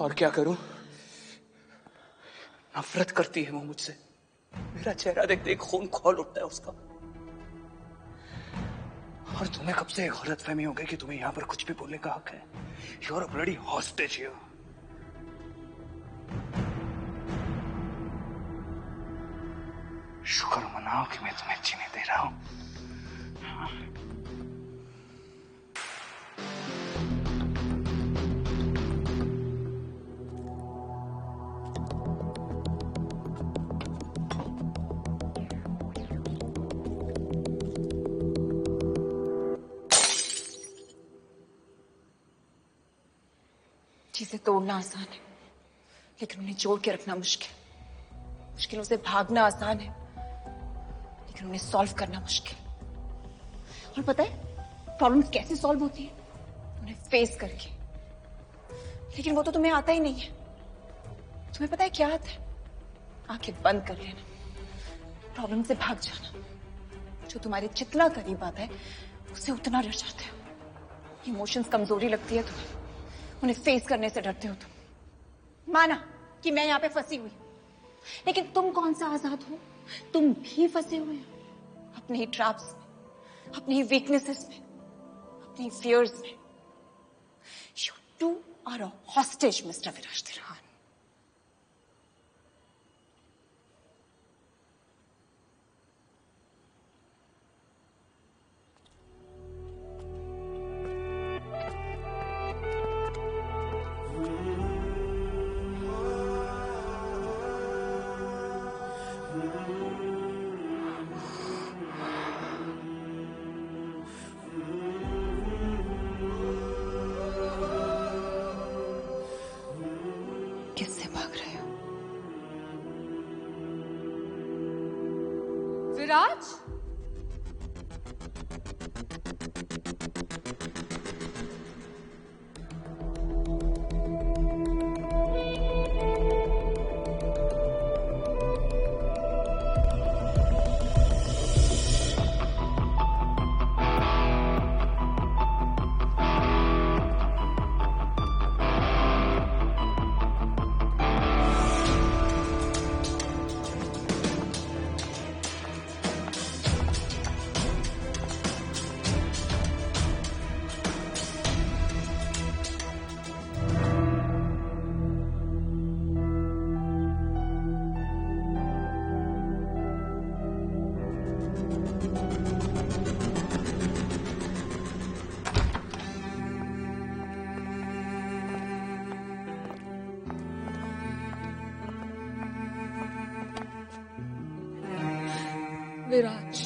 और क्या करूं? नफरत करती है वो मुझसे। मेरा चेहरा देखते ही खून खौल उठता है उसका। और तुम्हें कब से गलतफहमी हो गई कि तुम्हें यहां पर कुछ भी बोलने का हक है? You are a bloody hostage here. शुक्र मनाओ कि मैं तुम्हें जीने दे रहा हूं। चीजें तोड़ना आसान है, लेकिन उन्हें जोड़ के रखना मुश्किल। मुश्किलों से भागना आसान है, लेकिन उन्हें सॉल्व करना मुश्किल। और पता है प्रॉब्लम्स कैसे सॉल्व होती है? उन्हें फेस करके। लेकिन वो तो तुम्हें आता ही नहीं है। तुम्हें पता है क्या आता है? आंखें बंद कर लेना, प्रॉब्लम से भाग जाना। जो तुम्हारे जितना करीब आता है उससे उतना डर जाते हो। इमोशंस कमजोरी लगती है तुम्हें, उन्हें फेस करने से डरते हो तुम। माना कि मैं यहां पे फंसी हुई, लेकिन तुम कौन सा आजाद हो? तुम भी फंसे हुए हो अपने ही ट्रैप्स में, अपनी ही वीकनेसेस में, अपनी फियर्स में। You too are a hostage mister Viraj Trehan. किससे भाग रहे हो? विराज? विराज,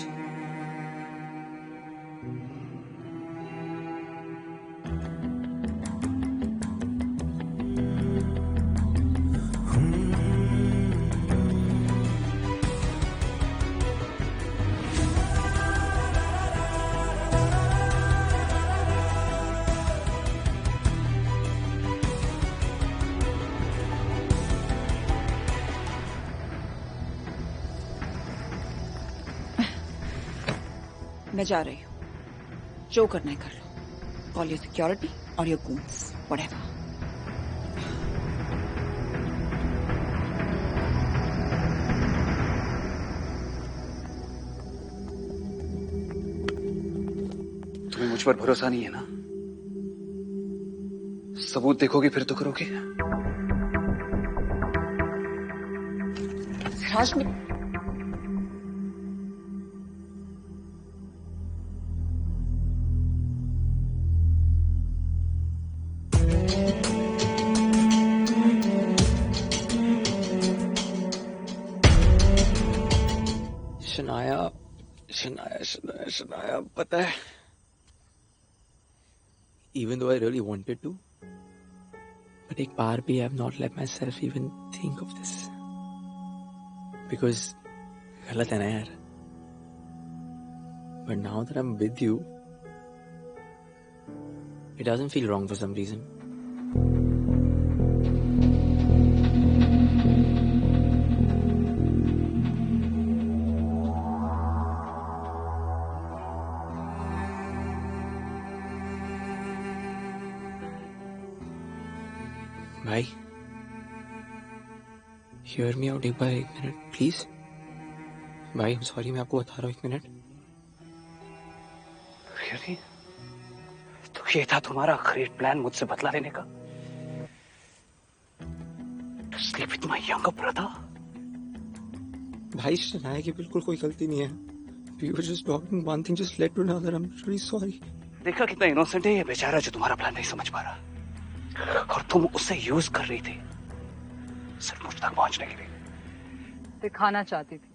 मैं जा रही हूँ। जो करना है कर लो। कॉल योर सिक्योरिटी और योर गूंस, व्हाटएवर। तुम्हें मुझ पर भरोसा नहीं है ना? सबूत देखोगे फिर तो करोगे। विराज में शनाया, पता है, even though I really wanted to, but एक बार भी I have not let myself even think of this, because गलत है ना यार। But now that I'm with you, it doesn't feel wrong for some reason. भाई Hear me out एक बार, 1 minute please. भाई sorry, मैं आपको बता रहा हूँ, 1 मिनट। Really? तो ये था तुम्हारा आखिरी प्लान मुझसे बदला लेने का? To sleep with my younger brother? भाई शनाया की बिल्कुल कोई गलती नहीं है। We were just talking, one thing just led to another. I'm really sorry. देखा कितना इनोसेंट है ये बेचारा जो तुम्हारा प्लान नहीं समझ पा रहा, और तुम उसे यूज कर रही थी सिर्फ मुझ तक पहुंचने के लिए। दिखाना चाहती थी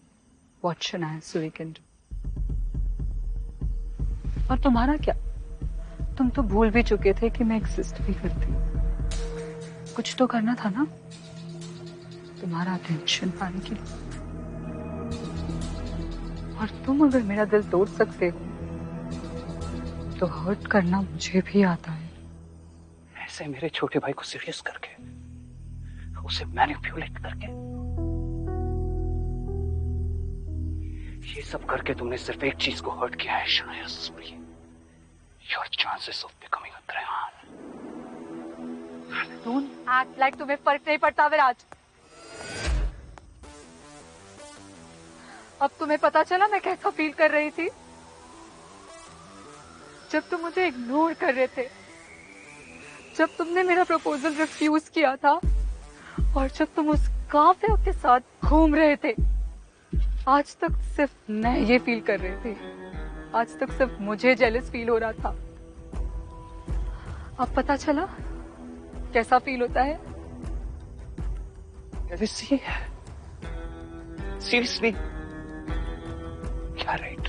what Shania Suri can do। और तुम्हारा क्या, तुम तो भूल भी चुके थे कि मैं एग्जिस्ट भी करती हूँ। कुछ तो करना था ना तुम्हारा अटेंशन पाने के लिए। और तुम अगर मेरा दिल तोड़ सकते हो तो हर्ट करना मुझे भी आता है। ऐसे मेरे छोटे भाई को सीरियस करके, उसे मैनिपुलेट करके, ये सब करके तुमने सिर्फ एक चीज को हर्ट किया है Shanaya Suri. Your chances of becoming a Rehan. Don't act like तुम्हें फर्क नहीं पड़ता विराज। अब तुम्हें पता चला मैं कैसा फील कर रही थी जब तुम मुझे इग्नोर कर रहे थे, जब तुमने मेरा प्रपोजल रिफ्यूज किया था, और जब तुम उस काफिया के साथ घूम रहे थे। आज तक सिर्फ मैं ये फील कर रही थी, आज तक सिर्फ मुझे जेलस फील हो रहा था। अब पता चला कैसा फील होता है। सीरियसली क्या right?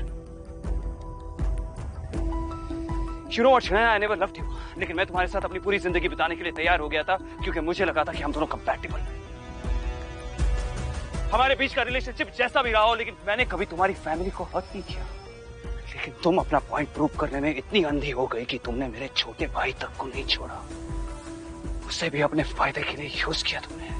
You know what, Shania, I never loved you, लेकिन मैं तुम्हारे साथ अपनी पूरी जिंदगी बिताने के लिए तैयार हो गया था क्योंकि मुझे लगा था कि हम दोनों कंपैटिबल हैं। हमारे बीच का रिलेशनशिप जैसा भी रहा हो, लेकिन मैंने कभी तुम्हारी फैमिली को हर्ट नहीं किया। लेकिन तुम अपना पॉइंट प्रूव करने में इतनी अंधी हो गई कि तुमने मेरे छोटे भाई तक को नहीं छोड़ा, उसे भी अपने फायदे के लिए यूज किया तुमने।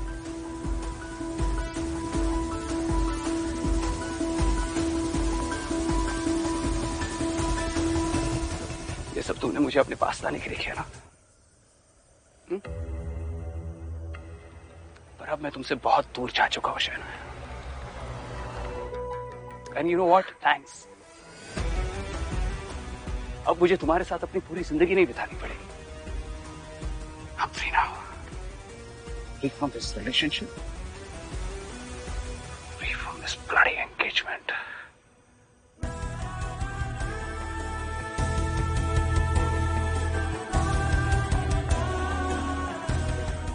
ये सब तुमने मुझे अपने पास लाने के लिए किया ना? पर अब मैं तुमसे बहुत दूर जा चुका हूं Shanaya. And you know what? Thanks. अब मुझे तुम्हारे साथ अपनी पूरी जिंदगी नहीं बितानी पड़ेगी। I'm free now. Free from this relationship. Free from this bloody engagement.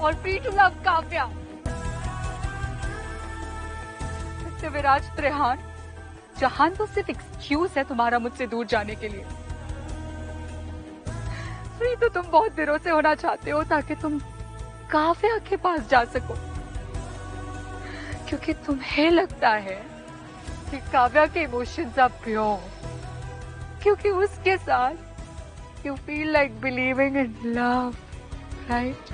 और free to love Kavya. Mister Viraj Trehan, जहान तो सिर्फ एक्सक्यूज है तुम्हारा मुझसे दूर जाने के लिए। फ्री तो तुम बहुत दिनों से होना चाहते हो ताकि तुम काव्या के पास जा सको, क्योंकि तुम्हें लगता है कि काव्या के इमोशंस आर प्योर, क्योंकि उसके साथ you feel like believing in love, right?